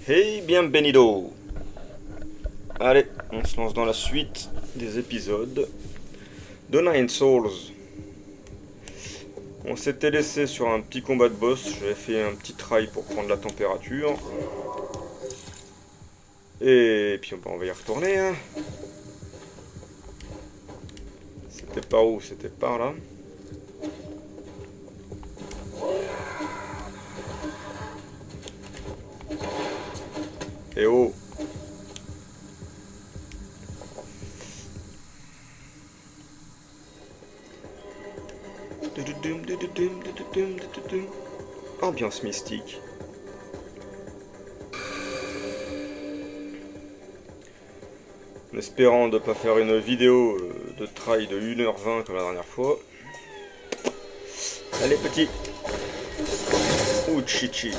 Hey, bienvenido! Allez, on se lance dans la suite des épisodes de Nine Souls. On s'était laissé sur un petit combat de boss, j'avais fait un petit try pour prendre la température. Et puis on va y retourner. Hein. C'était par où? C'était par là. Et oh! Ambiance mystique. En espérant de ne pas faire une vidéo de try de 1h20 comme la dernière fois. Allez petit. Ouh chichi.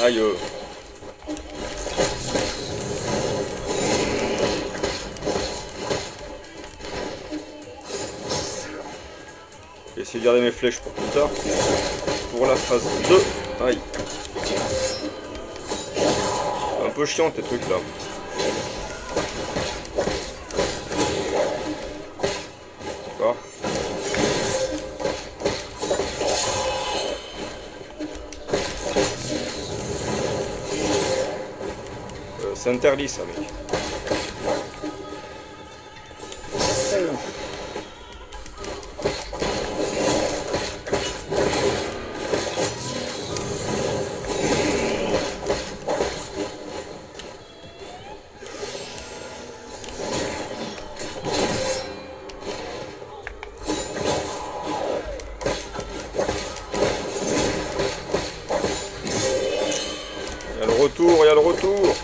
Aïe. Je vais essayer de garder mes flèches pour plus tard. Pour la phase 2. Aïe. C'est un peu chiant tes trucs là. D'accord. C'est interdit ça mec. Il y a le retour.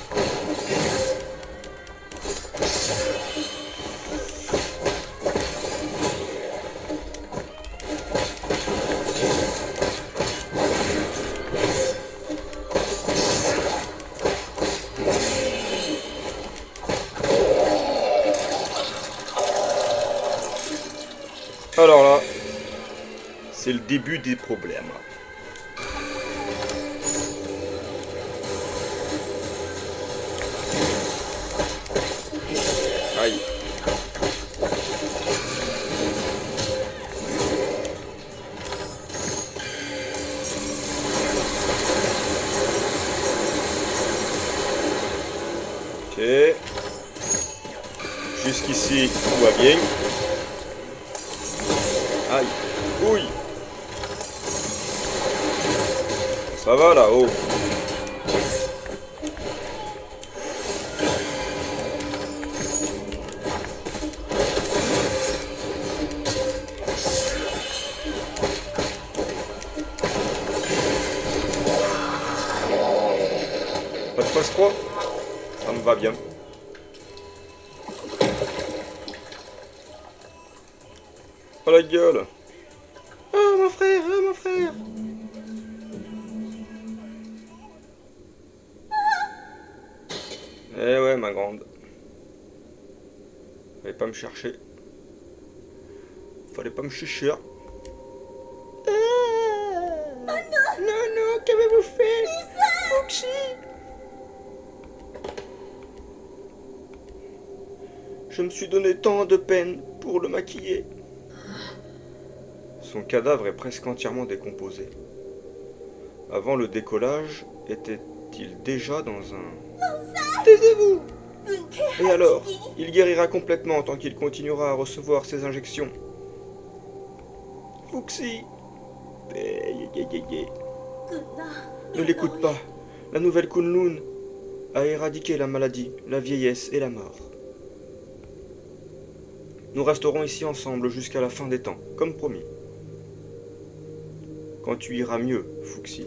Alors là, c'est le début des problèmes. Aïe. Ok. Jusqu'ici, tout va bien. Aïe. Ouille. Ça va là-haut. Pas de phase 3? Ça me va bien. Oh la gueule. Oh mon frère, oh mon frère. Eh ouais ma grande. Fallait pas me chercher. Fallait pas me chercher. Non, non, qu'avez-vous fait? Foxy. Je me suis donné tant de peine pour le maquiller. Son cadavre est presque entièrement décomposé. Avant le décollage, était-il déjà dans un... Taisez-vous! Et alors, il guérira complètement tant qu'il continuera à recevoir ses injections. Fuxi! Ne l'écoute pas. La nouvelle Kunlun a éradiqué la maladie, la vieillesse et la mort. Nous resterons ici ensemble jusqu'à la fin des temps, comme promis. Quand tu iras mieux, Fuxi,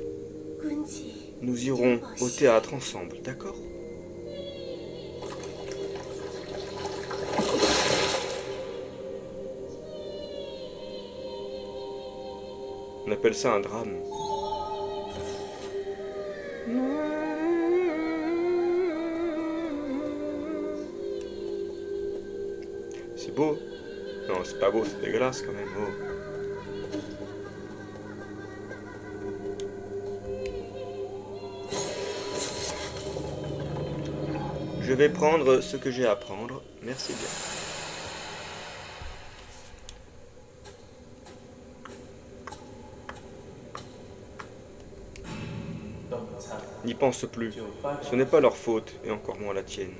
nous irons au théâtre ensemble, d'accord? On appelle ça un drame. C'est beau. Non, non, c'est pas beau, c'est dégueulasse quand même. Oh. Je vais prendre ce que j'ai à prendre. Merci bien. N'y pense plus. Ce n'est pas leur faute, et encore moins la tienne.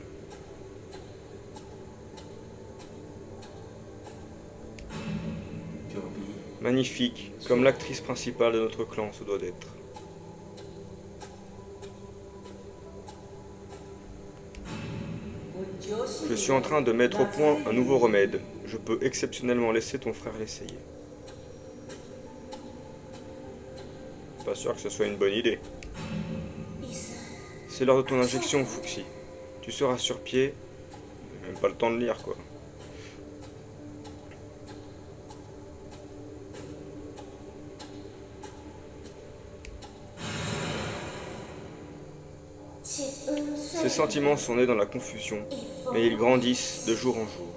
Magnifique, comme l'actrice principale de notre clan se doit d'être. Je suis en train de mettre au point un nouveau remède. Je peux exceptionnellement laisser ton frère l'essayer. Pas sûr que ce soit une bonne idée. C'est l'heure de ton injection, Fuxi. Tu seras sur pied. Même pas le temps de lire, quoi. Ces sentiments sont nés dans la confusion, mais ils grandissent de jour en jour.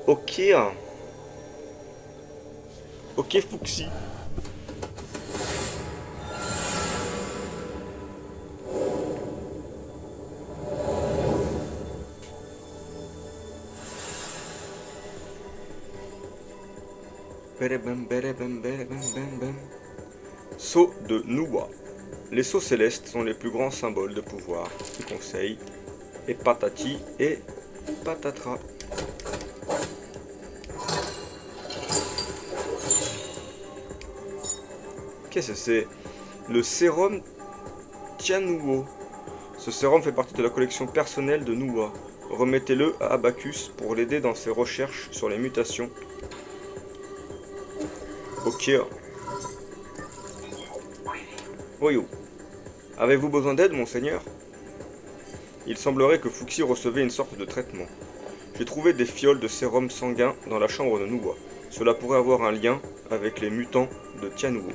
Ok. Ok, Fuxi. Sceau de Nuwa. Les sceaux célestes sont les plus grands symboles de pouvoir, de conseil, et patati et patatras. Qu'est-ce que c'est? Le sérum Tianuo. Ce sérum fait partie de la collection personnelle de Nuwa. Remettez-le à Abacus pour l'aider dans ses recherches sur les mutations. Ok. Voyou. Avez-vous besoin d'aide, monseigneur? Il semblerait que Fuxi recevait une sorte de traitement. J'ai trouvé des fioles de sérum sanguin dans la chambre de Nuwa. Cela pourrait avoir un lien avec les mutants de Tianuo.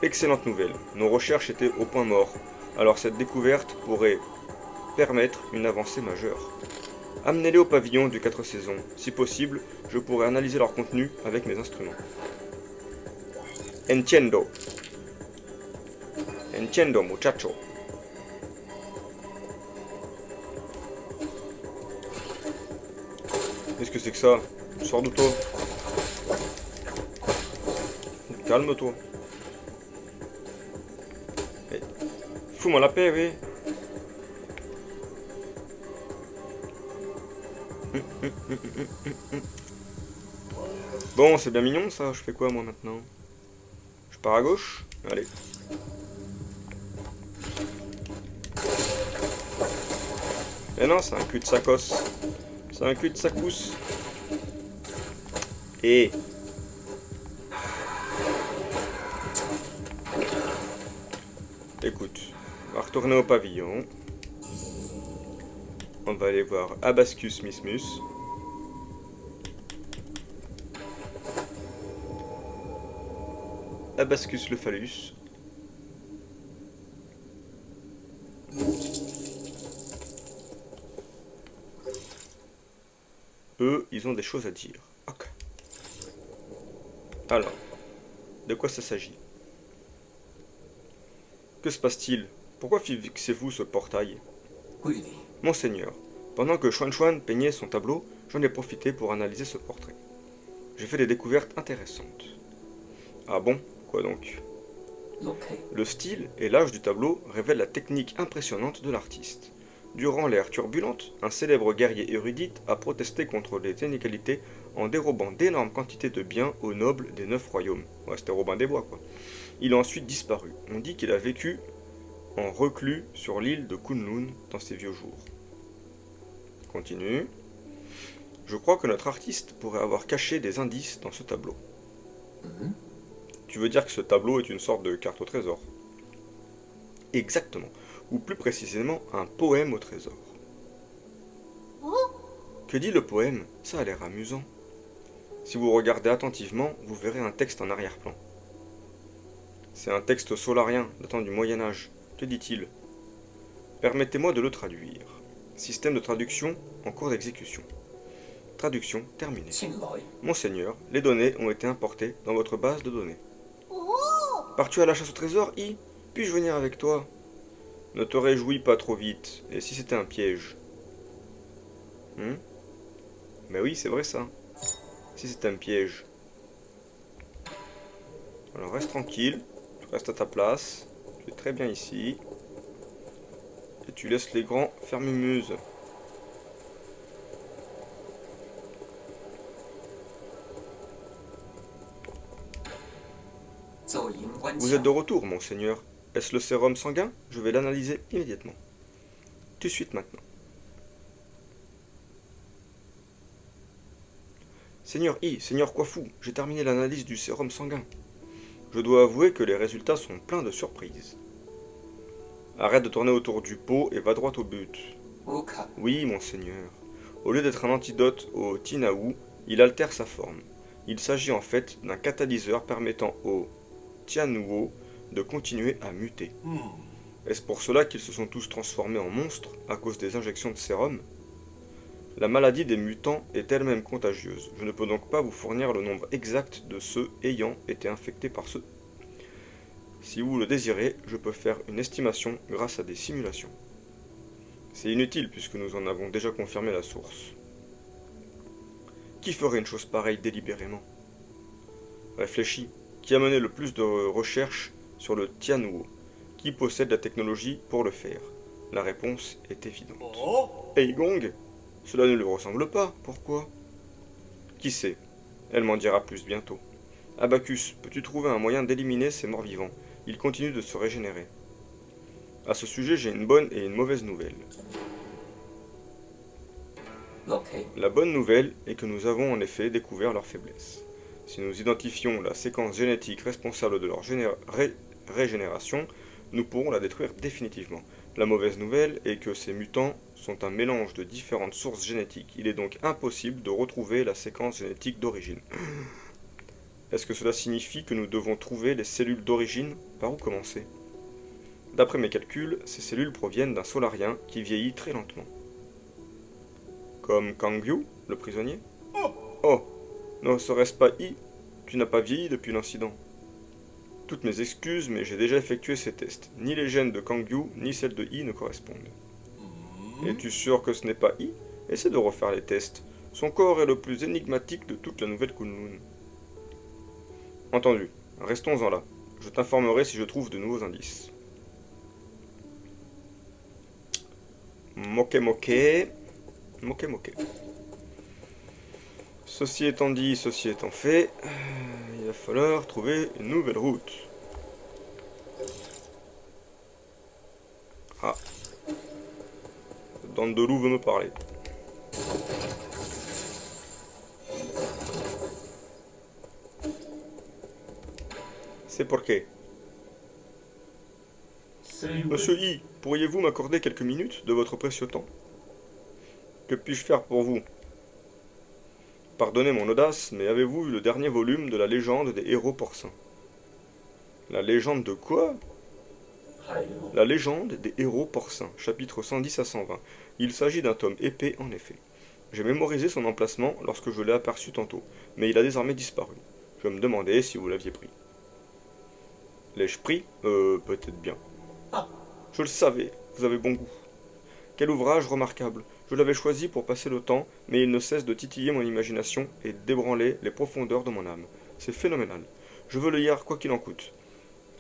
Excellente nouvelle. Nos recherches étaient au point mort. Alors cette découverte pourrait permettre une avancée majeure. Amenez-les au pavillon du 4 saisons. Si possible, je pourrais analyser leur contenu avec mes instruments. Entiendo. Entiendo, muchacho. Qu'est-ce que c'est que ça? Sors de toi. Calme-toi. Hey. Fous-moi la paix, oui. Bon, c'est bien mignon ça. Je fais quoi moi maintenant? Je pars à gauche? Allez. Mais non, c'est un cul de sacos. C'est un cul de sacousse. Et écoute, on va retourner au pavillon. On va aller voir Abascus Mismus. Abascus le phallus. Eux, ils ont des choses à dire. Ok. Alors, de quoi ça s'agit? Que se passe-t-il? Pourquoi fixez-vous ce portail? Monseigneur, pendant que Xuan Xuan peignait son tableau, j'en ai profité pour analyser ce portrait. J'ai fait des découvertes intéressantes. Ah bon? Quoi donc? Le style et l'âge du tableau révèlent la technique impressionnante de l'artiste. Durant l'ère turbulente, un célèbre guerrier érudite a protesté contre les inégalités en dérobant d'énormes quantités de biens aux nobles des 9 royaumes. Ouais, c'était Robin des Bois, quoi. Il a ensuite disparu. On dit qu'il a vécu en reclus sur l'île de Kunlun dans ses vieux jours. Continue. Je crois que notre artiste pourrait avoir caché des indices dans ce tableau. Tu veux dire que ce tableau est une sorte de carte au trésor? Exactement. Ou plus précisément, un poème au trésor. Que dit le poème? Ça a l'air amusant. Si vous regardez attentivement, vous verrez un texte en arrière-plan. C'est un texte solarien datant du Moyen-Âge. Que dit-il? Permettez-moi de le traduire. Système de traduction en cours d'exécution. Traduction terminée. Monseigneur, les données ont été importées dans votre base de données. Pars-tu à la chasse au trésor, I? Puis-je venir avec toi? Ne te réjouis pas trop vite. Et si c'était un piège? Mais oui, c'est vrai ça. Si c'est un piège. Alors reste tranquille. Tu restes à ta place. Tu es très bien ici. Et tu laisses les grands faire mumuse. Vous êtes de retour, monseigneur. Est-ce le sérum sanguin? Je vais l'analyser immédiatement. Tout de suite maintenant. Seigneur I, Seigneur Coifou, j'ai terminé l'analyse du sérum sanguin. Je dois avouer que les résultats sont pleins de surprises. Arrête de tourner autour du pot et va droit au but. Oui, monseigneur. Au lieu d'être un antidote au Tinaou, il altère sa forme. Il s'agit en fait d'un catalyseur permettant au Tianhuo de continuer à muter. Est-ce pour cela qu'ils se sont tous transformés en monstres à cause des injections de sérum? La maladie des mutants est elle-même contagieuse. Je ne peux donc pas vous fournir le nombre exact de ceux ayant été infectés par ceux. Si vous le désirez, je peux faire une estimation grâce à des simulations. C'est inutile puisque nous en avons déjà confirmé la source. Qui ferait une chose pareille délibérément? Réfléchis. Qui a mené le plus de recherches sur le Tianhuo? Qui possède la technologie pour le faire? La réponse est évidente. Hey Gong? Cela ne lui ressemble pas, pourquoi? Qui sait? Elle m'en dira plus bientôt. Abacus, peux-tu trouver un moyen d'éliminer ces morts-vivants? Ils continuent de se régénérer. À ce sujet, j'ai une bonne et une mauvaise nouvelle. La bonne nouvelle est que nous avons en effet découvert leur faiblesse. Si nous identifions la séquence génétique responsable de leur régénération, nous pourrons la détruire définitivement. La mauvaise nouvelle est que ces mutants sont un mélange de différentes sources génétiques. Il est donc impossible de retrouver la séquence génétique d'origine. Est-ce que cela signifie que nous devons trouver les cellules d'origine? Par où commencer? D'après mes calculs, ces cellules proviennent d'un solarien qui vieillit très lentement. Comme Kangyu, le prisonnier? Oh, ne serait-ce pas I? Tu n'as pas vieilli depuis l'incident. Toutes mes excuses, mais j'ai déjà effectué ces tests. Ni les gènes de Kangyu, ni celles de I ne correspondent. Es-tu sûr que ce n'est pas I? Essaie de refaire les tests. Son corps est le plus énigmatique de toute la nouvelle Kunlun. Entendu. Restons-en là. Je t'informerai si je trouve de nouveaux indices. Moke. Ceci étant dit, ceci étant fait, il va falloir trouver une nouvelle route. Ah. Dandelou veut me parler. C'est pourquoi. Monsieur I, pourriez-vous m'accorder quelques minutes de votre précieux temps? Que puis-je faire pour vous? Pardonnez mon audace, mais avez-vous vu le dernier volume de la légende des héros porcins? La légende de quoi? La légende des héros porcins, chapitre 110 à 120. Il s'agit d'un tome épais en effet. J'ai mémorisé son emplacement lorsque je l'ai aperçu tantôt, mais il a désormais disparu. Je me demandais si vous l'aviez pris. L'ai-je pris? Peut-être bien. Je le savais, vous avez bon goût. Quel ouvrage remarquable. Je l'avais choisi pour passer le temps, mais il ne cesse de titiller mon imagination et d'ébranler les profondeurs de mon âme. C'est phénoménal. Je veux le lire quoi qu'il en coûte.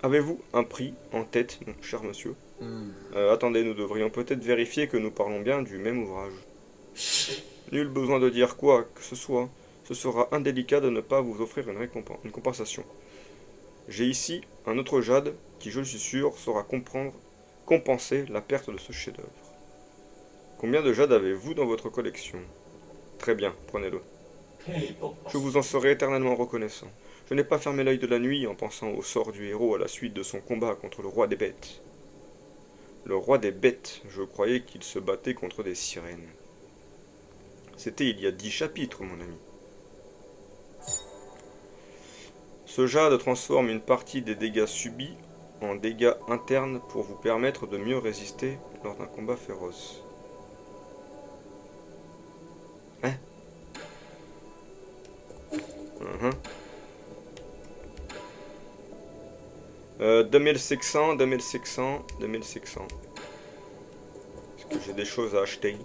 Avez-vous un prix en tête, mon cher monsieur? Attendez, nous devrions peut-être vérifier que nous parlons bien du même ouvrage. Nul besoin de dire quoi que ce soit. Ce sera indélicat de ne pas vous offrir une compensation. J'ai ici un autre jade qui, je suis sûr, saura compenser la perte de ce chef-d'œuvre. Combien de jade avez-vous dans votre collection? Très bien, prenez-le. Je vous en serai éternellement reconnaissant. Je n'ai pas fermé l'œil de la nuit en pensant au sort du héros à la suite de son combat contre le roi des bêtes. Le roi des bêtes, je croyais qu'il se battait contre des sirènes. C'était il y a 10 chapitres, mon ami. Ce jade transforme une partie des dégâts subis en dégâts internes pour vous permettre de mieux résister lors d'un combat féroce. 2600, 2600, 2600. Est-ce que j'ai des choses à acheter?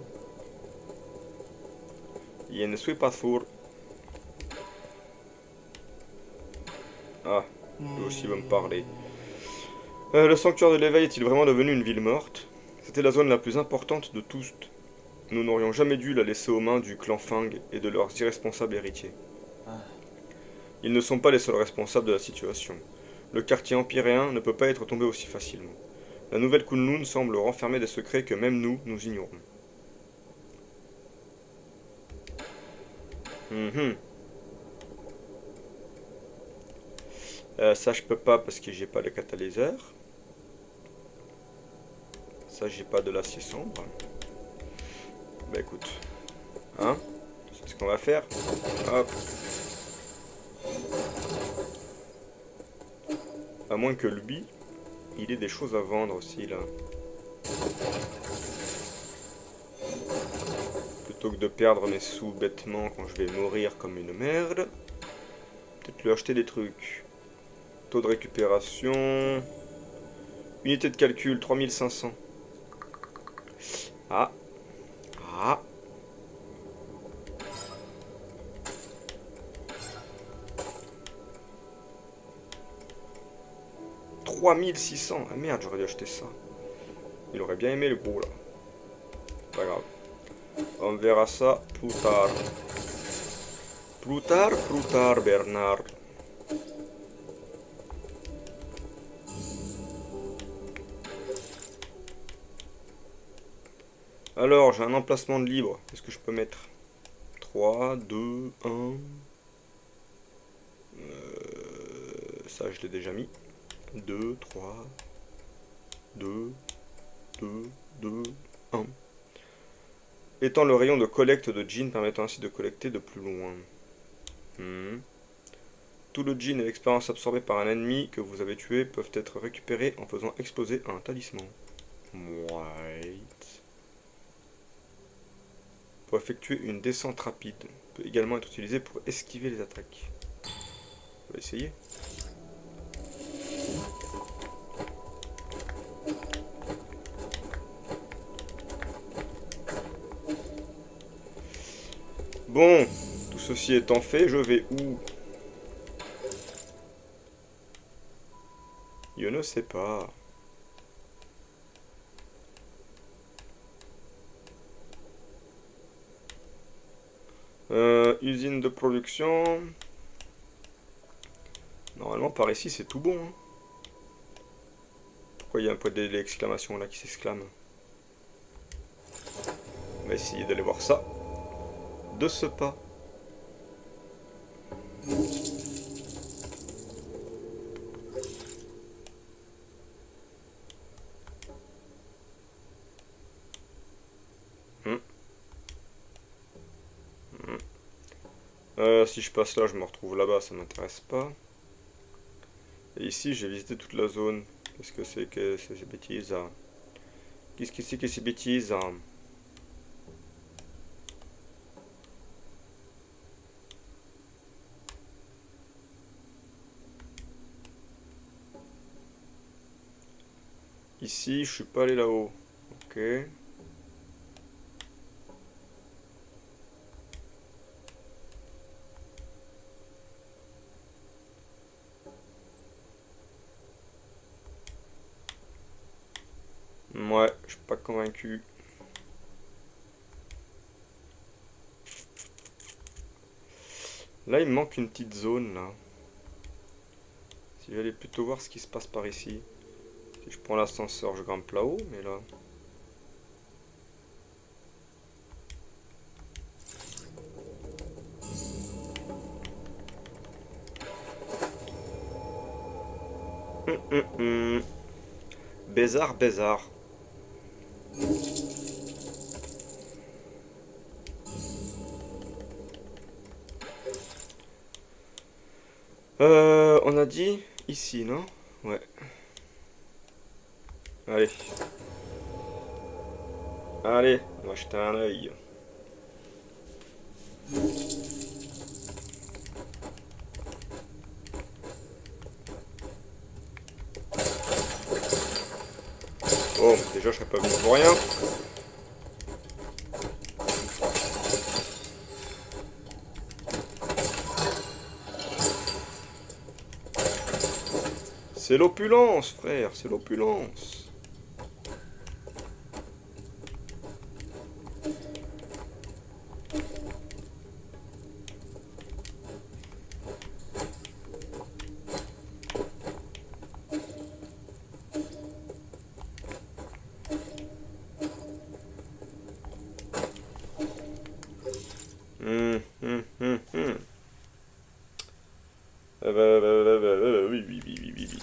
Je ne suis pas sûr. Ah, lui aussi va me parler. Le sanctuaire de l'éveil est-il vraiment devenu une ville morte? C'était la zone la plus importante de tous. Nous n'aurions jamais dû la laisser aux mains du clan Fang et de leurs irresponsables héritiers. Ils ne sont pas les seuls responsables de la situation. Le quartier empyréen ne peut pas être tombé aussi facilement. La nouvelle Kunlun semble renfermer des secrets que même nous ignorons. Ça je peux pas parce que j'ai pas le catalyseur. Ça j'ai pas de l'acier sombre. Bah écoute. Hein? C'est ce qu'on va faire. Hop. À moins que lui, il ait des choses à vendre aussi là. Plutôt que de perdre mes sous bêtement quand je vais mourir comme une merde. Peut-être lui acheter des trucs. Taux de récupération. Unité de calcul 3500. Ah. Ah. « 3600. Ah merde, j'aurais dû acheter ça. Il aurait bien aimé le gros là. Pas grave. On verra ça plus tard. Plus tard, Bernard. Alors, j'ai un emplacement de libre. Qu'est-ce que je peux mettre? 3, 2, 1. Ça, je l'ai déjà mis. 2, 3, 2, 2, 2, 1. Étant le rayon de collecte de jeans permettant ainsi de collecter de plus loin. Tout le jean et l'expérience absorbée par un ennemi que vous avez tué peuvent être récupérés en faisant exploser un talisman. Right. Pour effectuer une descente rapide, peut également être utilisé pour esquiver les attaques. On va essayer. Bon, tout ceci étant fait, je vais où? Je ne sais pas. Usine de production. Normalement, par ici, c'est tout bon. Hein. Pourquoi il y a un point d'exclamation là qui s'exclame? On va essayer d'aller voir ça. De ce pas. Si je passe là, je me retrouve là-bas, ça m'intéresse pas. Et ici, j'ai visité toute la zone. Qu'est-ce que c'est que ces bêtises? Qu'est-ce que c'est que ces bêtises? Ici, je suis pas allé là-haut. Ok. Ouais, je suis pas convaincu. Là, il me manque une petite zone, là. Si j'allais plutôt voir ce qui se passe par ici. Si je prends l'ascenseur, je grimpe là-haut, mais là... Bézard, bézard. On a dit ici, non? Ouais. Allez. Allez, on va jeter un œil. Bon, déjà, je serais pas venu pour rien. C'est l'opulence, frère, c'est l'opulence. Oui, oui, oui, oui, oui, oui.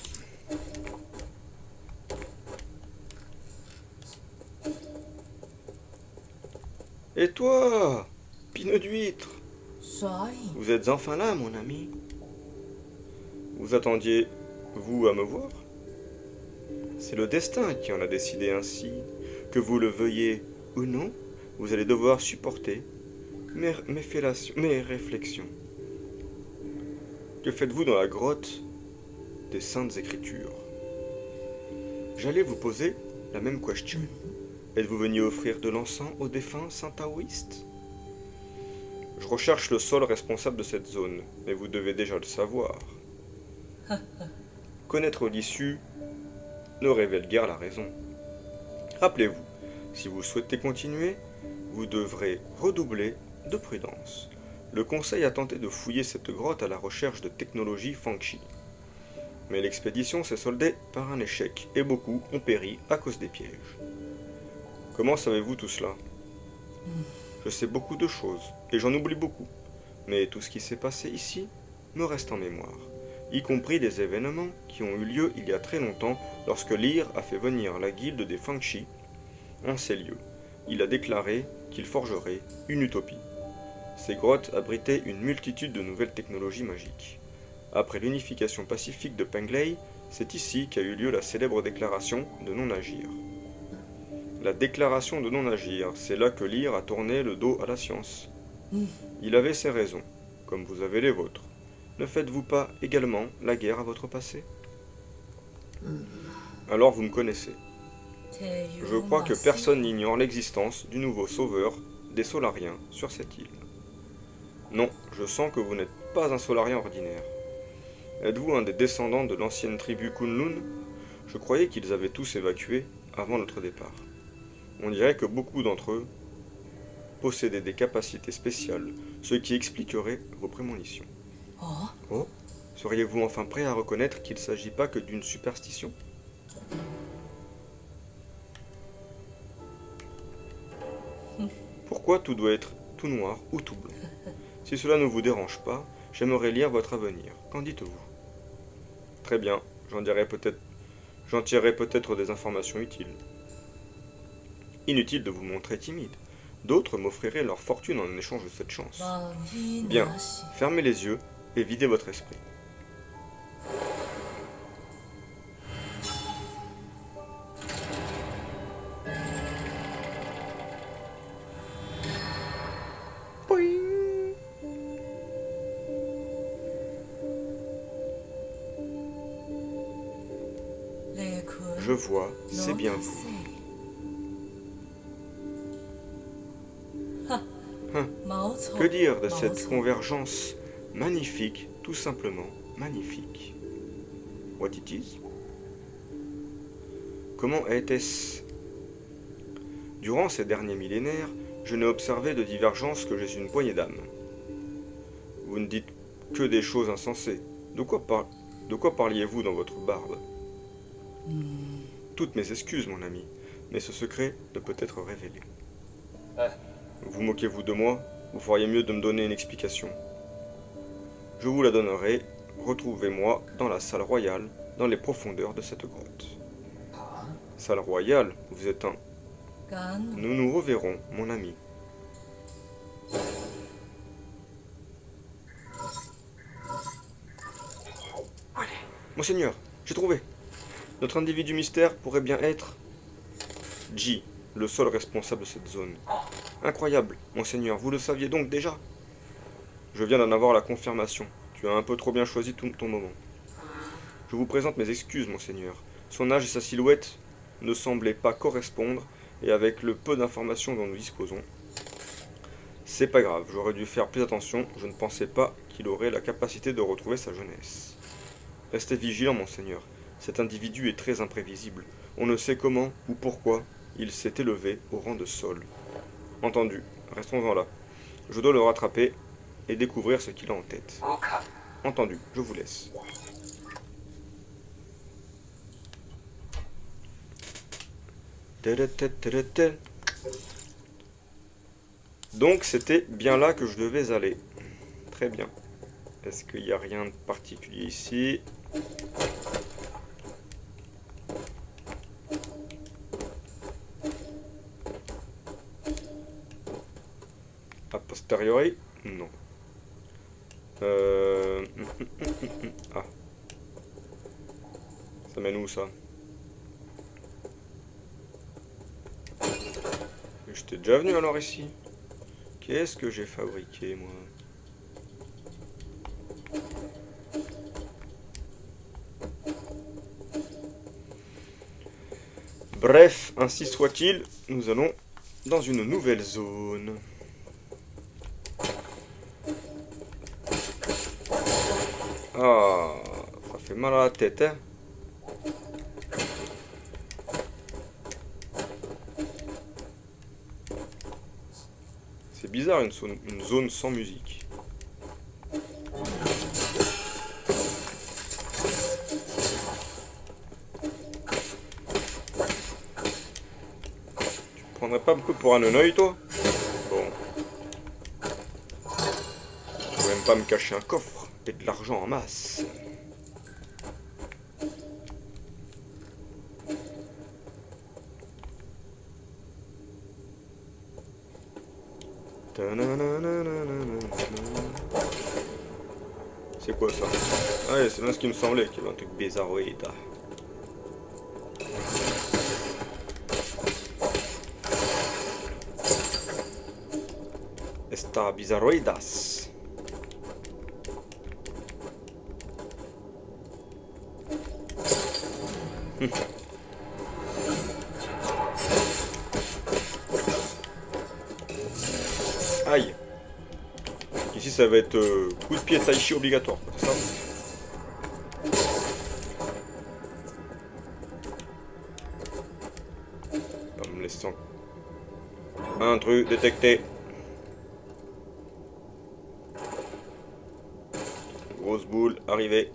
Et toi, Pinot d'huître, vous êtes enfin là, mon ami. Vous attendiez, vous, à me voir? C'est le destin qui en a décidé ainsi. Que vous le veuillez ou non, vous allez devoir supporter mes réflexions. Que faites-vous dans la grotte des Saintes Écritures? J'allais vous poser la même question. Êtes-vous venu offrir de l'encens aux défunts saint-taoïstes? Je recherche le seul responsable de cette zone, mais vous devez déjà le savoir. Connaître l'issue ne révèle guère la raison. Rappelez-vous, si vous souhaitez continuer, vous devrez redoubler de prudence. Le conseil a tenté de fouiller cette grotte à la recherche de technologies Fangchi. Mais l'expédition s'est soldée par un échec et beaucoup ont péri à cause des pièges. Comment savez-vous tout cela? Je sais beaucoup de choses et j'en oublie beaucoup. Mais tout ce qui s'est passé ici me reste en mémoire, y compris des événements qui ont eu lieu il y a très longtemps lorsque Lyre a fait venir la guilde des Fangchi en ces lieux. Il a déclaré qu'il forgerait une utopie. Ces grottes abritaient une multitude de nouvelles technologies magiques. Après l'unification pacifique de Pengley, c'est ici qu'a eu lieu la célèbre déclaration de non-agir. La déclaration de non-agir, c'est là que Lyre a tourné le dos à la science. Il avait ses raisons, comme vous avez les vôtres. Ne faites-vous pas également la guerre à votre passé? Alors vous me connaissez. Je crois que personne n'ignore l'existence du nouveau sauveur des Solariens sur cette île. Non, je sens que vous n'êtes pas un Solarien ordinaire. Êtes-vous un des descendants de l'ancienne tribu Kunlun? Je croyais qu'ils avaient tous évacué avant notre départ. On dirait que beaucoup d'entre eux possédaient des capacités spéciales, ce qui expliquerait vos prémonitions. Oh, seriez-vous enfin prêt à reconnaître qu'il ne s'agit pas que d'une superstition? Pourquoi tout doit être tout noir ou tout blanc? Si cela ne vous dérange pas, j'aimerais lire votre avenir. Qu'en dites-vous? Très bien, j'en tirerai peut-être des informations utiles. Inutile de vous montrer timide. D'autres m'offriraient leur fortune en échange de cette chance. Bien, fermez les yeux et videz votre esprit. Je vois, c'est bien vous. Que dire de cette convergence magnifique, tout simplement magnifique? What it is? Comment était-ce? Durant ces derniers millénaires, je n'ai observé de divergences que j'ai une poignée d'âme. Vous ne dites que des choses insensées. De quoi parliez-vous dans votre barbe? Toutes mes excuses, mon ami, mais ce secret ne peut être révélé. Vous moquez-vous de moi? Vous feriez mieux de me donner une explication. Je vous la donnerai. Retrouvez-moi dans la salle royale, dans les profondeurs de cette grotte. Salle royale, vous êtes un... Nous nous reverrons, mon ami. Monseigneur, j'ai trouvé. Notre individu mystère pourrait bien être... Ji, le seul responsable de cette zone. Incroyable, monseigneur, vous le saviez donc déjà? Je viens d'en avoir la confirmation. Tu as un peu trop bien choisi ton moment. Je vous présente mes excuses, monseigneur. Son âge et sa silhouette ne semblait pas correspondre, et avec le peu d'informations dont nous disposons, c'est pas grave, j'aurais dû faire plus attention, je ne pensais pas qu'il aurait la capacité de retrouver sa jeunesse. Restez vigilant, monseigneur, cet individu est très imprévisible, on ne sait comment ou pourquoi il s'est élevé au rang de sol. Entendu, restons-en là. Je dois le rattraper et découvrir ce qu'il a en tête. Entendu, je vous laisse. Donc c'était bien là que je devais aller. Très bien. Est-ce qu'il n'y a rien de particulier ici? A posteriori? Non. Ah. Ça mène où ça? J'étais déjà venu alors ici. Qu'est-ce que j'ai fabriqué moi? Bref, ainsi soit-il, nous allons dans une nouvelle zone. Ah, ça fait mal à la tête, hein? C'est bizarre une zone sans musique. Tu prendrais pas beaucoup pour un œil, toi? Bon. Je vais même pas me cacher un coffre et de l'argent en masse. C'est quoi ça? Ouais, c'est bien ce qui me semblait, qu'il y avait un truc bizarroïde. Esta bizarroidas. Aïe. Ici ça va être coup de pied tai chi obligatoire, c'est ça? On va me laisser un truc détecté. Grosse boule, arrivée.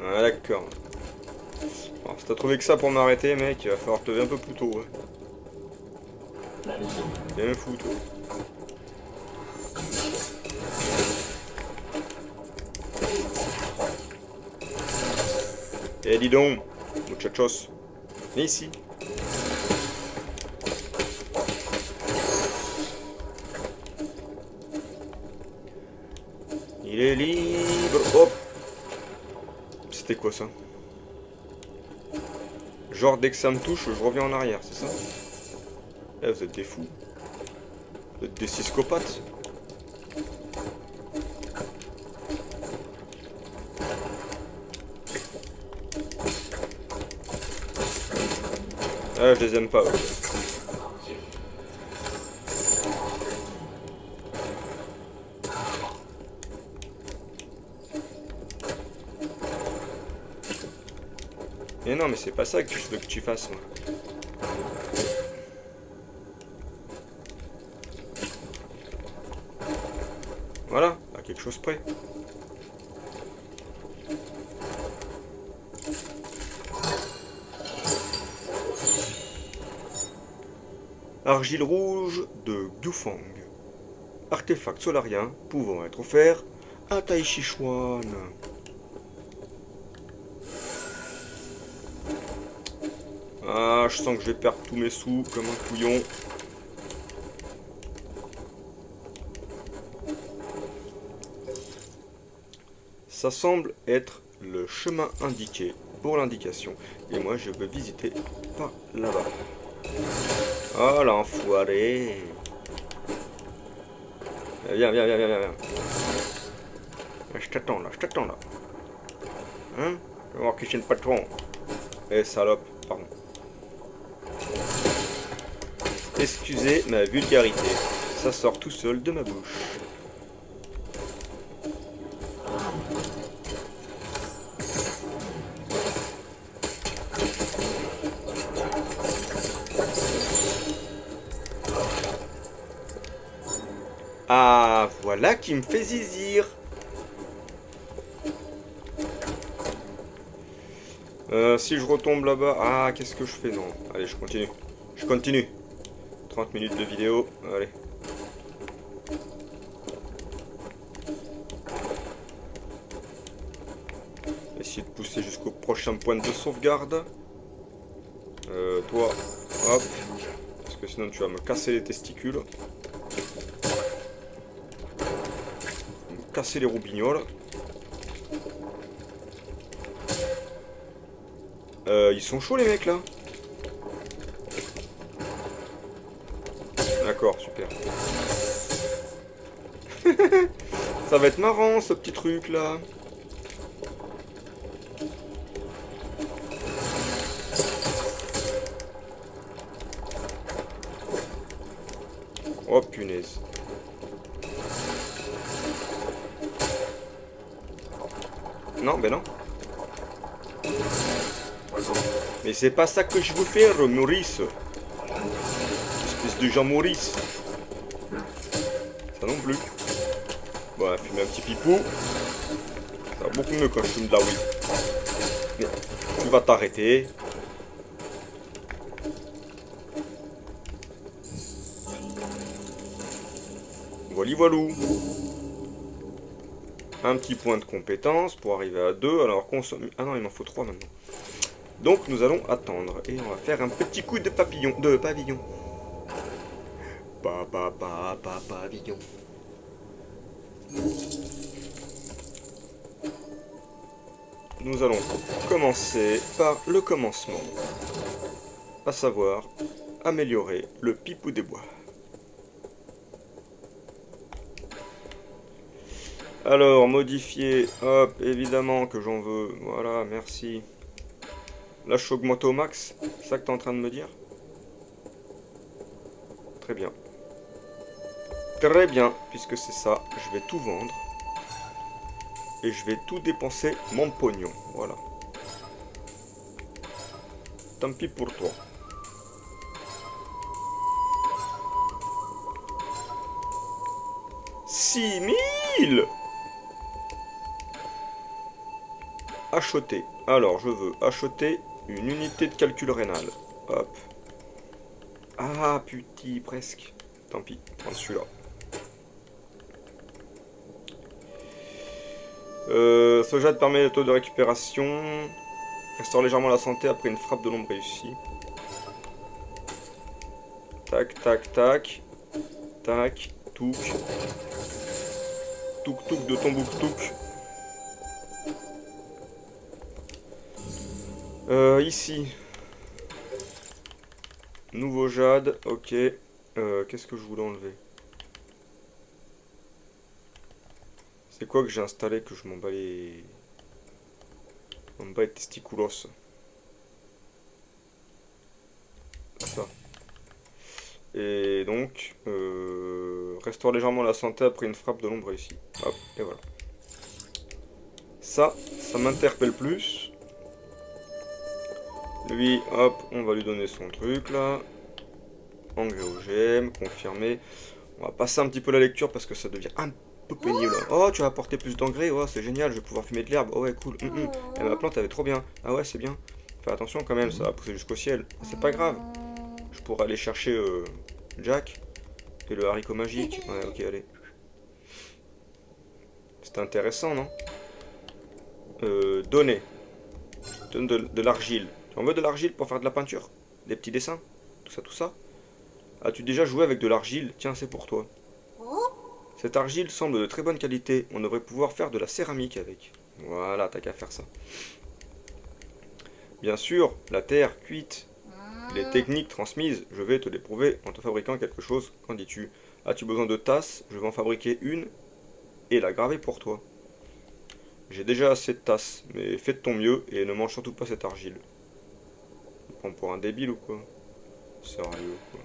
Ah d'accord. Alors, si t'as trouvé que ça pour m'arrêter, mec, il va falloir te lever un peu plus tôt. Ouais. Bien fou, toi. Eh, dis donc, muchachos. Viens ici. Il est libre. Hop. C'était quoi ça? Genre dès que ça me touche, je reviens en arrière, c'est ça? Eh, vous êtes des fous. Vous êtes des psychopathes. Ah, je les aime pas. Ouais. Mais non, mais c'est pas ça que je veux que tu fasses, moi. Voilà, à quelque chose près. Argile rouge de Gyufang. Artefact solarien pouvant être offert à Tai Chi Chuan. Ah, je sens que je vais perdre tous mes sous comme un couillon. Ça semble être le chemin indiqué pour l'indication. Et moi, je veux visiter par là-bas. Oh, l'enfoiré. Viens, viens, viens, viens, viens. Je t'attends là, je t'attends là. Hein? Je vais voir qui c'est le patron. Eh, salope, pardon. Excusez ma vulgarité. Ça sort tout seul de ma bouche. Ah, voilà qui me fait zizir. Si je retombe là-bas... Ah, qu'est-ce que je fais? Non. Allez, je continue. Je continue. 30 minutes de vidéo. Allez. Essayer de pousser jusqu'au prochain point de sauvegarde. Toi, hop. Parce que sinon tu vas me casser les testicules. Me casser les roubignoles. Ils sont chauds les mecs là. D'accord, super. Ça va être marrant ce petit truc là. Oh punaise. Non, ben non. Mais c'est pas ça que je veux faire, Maurice. Espèce de Jean Maurice. Ça non plus. Bon, fumer un petit pipou. Ça va beaucoup mieux quand je fume de la weed. Mais tu vas t'arrêter. Voilà, voilou. Un petit point de compétence pour arriver à 2. Alors consomme... Ah non, il m'en faut 3 maintenant. Donc nous allons attendre. Et on va faire un petit coup de papillon. De pavillon. Pavillon. Nous allons commencer par le commencement. À savoir, améliorer le pipou des bois. Alors, modifier, hop, évidemment que j'en veux. Voilà, merci. Là, je augmente au max. C'est ça que tu es en train de me dire? Très bien. Très bien, puisque c'est ça, je vais tout vendre. Et je vais tout dépenser mon pognon. Voilà. Tant pis pour toi. « 6000 ! Acheter. Alors, je veux acheter une unité de calcul rénal. Hop. Ah, putain, presque. Tant pis, prends celui-là. Ce jet permet le taux de récupération. Restaure légèrement la santé après une frappe de l'ombre réussie. Tac, tac, tac. Tac, touc. Touc, touc de ton bouc, touc. Ici. Nouveau jade, ok. Qu'est-ce que je voulais enlever? C'est quoi que j'ai installé que je m'en bats les... On m'en bats les testiculos. Ça. Et donc, restaure légèrement la santé après une frappe de l'ombre ici. Hop, et voilà. Ça m'interpelle plus. Lui, hop, on va lui donner son truc là. Engrais OGM, confirmé. On va passer un petit peu la lecture parce que ça devient un peu pénible. Oh, tu vas apporter plus d'engrais, oh, c'est génial, je vais pouvoir fumer de l'herbe. Oh ouais, cool. Et ma plante, elle est trop bien. Ah ouais, c'est bien. Fais attention quand même, ça va pousser jusqu'au ciel. C'est pas grave. Je pourrais aller chercher Jack et le haricot magique. Ouais, ok, allez. C'est intéressant, non? Donner. Je donne de l'argile. Tu en veux de l'argile pour faire de la peinture? Des petits dessins? Tout ça, tout ça? As-tu déjà joué avec de l'argile? Tiens, c'est pour toi. Cette argile semble de très bonne qualité. On devrait pouvoir faire de la céramique avec. Voilà, t'as qu'à faire ça. Bien sûr, la terre cuite. Les techniques transmises, je vais te les prouver en te fabriquant quelque chose. Qu'en dis-tu? As-tu besoin de tasses? Je vais en fabriquer une et la graver pour toi. J'ai déjà assez de tasses, mais fais de ton mieux et ne mange surtout pas cette argile. On prend pour un débile ou quoi? Sérieux quoi.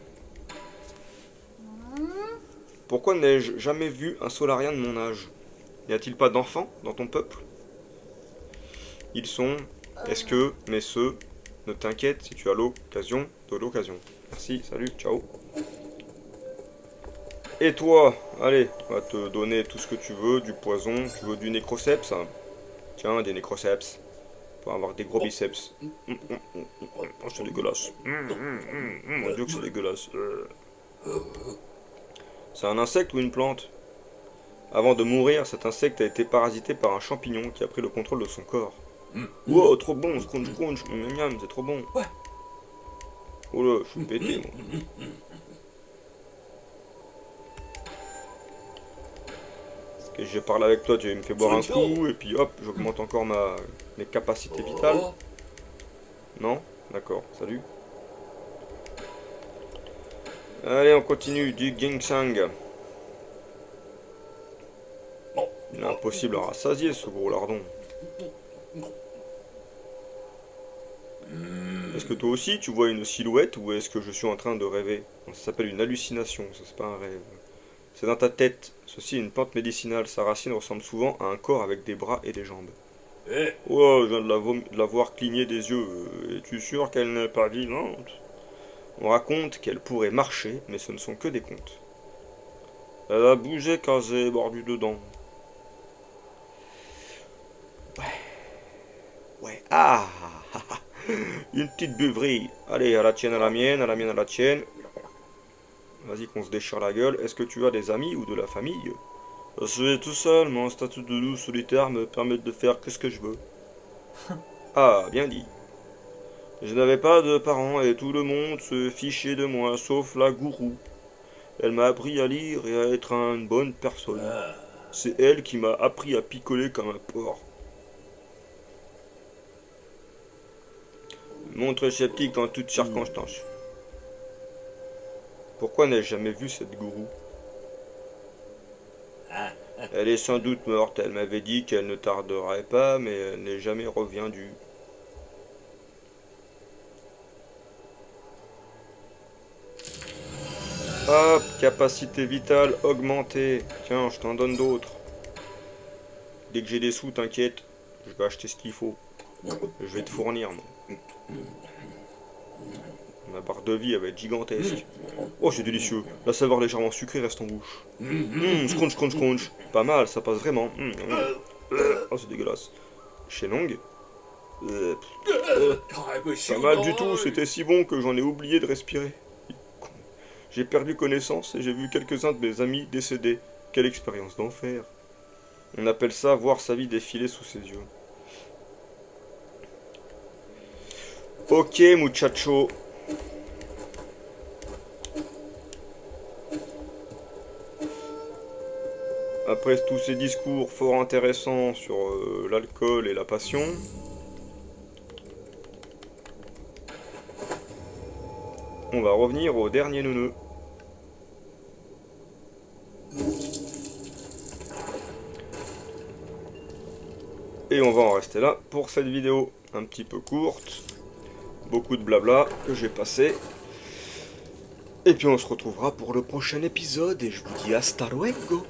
Pourquoi n'ai-je jamais vu un Solarien de mon âge? N'y a-t-il pas d'enfants dans ton peuple? Ils sont, est-ce que, mais ceux, ne t'inquiète si tu as l'occasion de l'occasion. Merci, salut, ciao. Et toi, allez, on va te donner tout ce que tu veux, du poison, tu veux du nécroceps? Tiens, des nécroceps. Pour avoir des gros biceps. Oh, c'est dégueulasse. Mon dieu que c'est dégueulasse. C'est un insecte ou une plante? Avant de mourir, cet insecte a été parasité par un champignon qui a pris le contrôle de son corps. Wow, trop bon, scrunch crunch, miam miam, c'est trop bon. Oh là, je suis pété moi. Parce que j'ai parlé avec toi, tu me fais boire un coup, et puis hop, j'augmente encore mes capacités vitales. Non? D'accord, salut. Allez, on continue, du ginseng. Il est impossible à rassasier ce gros lardon. Est-ce que toi aussi tu vois une silhouette ou est-ce que je suis en train de rêver? Ça s'appelle une hallucination, ça c'est pas un rêve. C'est dans ta tête. Ceci est une plante médicinale. Sa racine ressemble souvent à un corps avec des bras et des jambes. Oh, je viens de la voir cligner des yeux. Es-tu sûr qu'elle n'est pas vivante? On raconte qu'elle pourrait marcher, mais ce ne sont que des contes. Elle a bougé quand j'ai mordu dedans. Ouais. Ah, une petite beuverie. Allez, à la tienne, à la mienne, à la mienne, à la tienne. Vas-y qu'on se déchire la gueule. Est-ce que tu as des amis ou de la famille? Je suis tout seul, mon statut de loup solitaire me permet de faire que ce que je veux. Ah, bien dit. Je n'avais pas de parents et tout le monde se fichait de moi, sauf la gourou. Elle m'a appris à lire et à être une bonne personne. C'est elle qui m'a appris à picoler comme un porc. Montre sceptique en toutes circonstances. Pourquoi n'ai-je jamais vu cette gourou? Elle est sans doute morte, elle m'avait dit qu'elle ne tarderait pas, mais elle n'est jamais revenue. Hop, capacité vitale augmentée. Tiens, je t'en donne d'autres. Dès que j'ai des sous, t'inquiète, je vais acheter ce qu'il faut. Je vais te fournir, moi. Ma barre de vie, elle va être gigantesque. Oh, c'est délicieux. La saveur légèrement sucrée reste en bouche. Scrunch, crunch, crunch. Pas mal, ça passe vraiment. Oh, c'est dégueulasse. Shenlong. Pas mal du tout, c'était si bon que j'en ai oublié de respirer. J'ai perdu connaissance et j'ai vu quelques-uns de mes amis décédés. Quelle expérience d'enfer. On appelle ça voir sa vie défiler sous ses yeux. Ok, muchacho. Après tous ces discours fort intéressants sur l'alcool et la passion, on va revenir au dernier neuneu. Et on va en rester là pour cette vidéo un petit peu courte. Beaucoup de blabla que j'ai passé. Et puis on se retrouvera pour le prochain épisode et je vous dis hasta luego.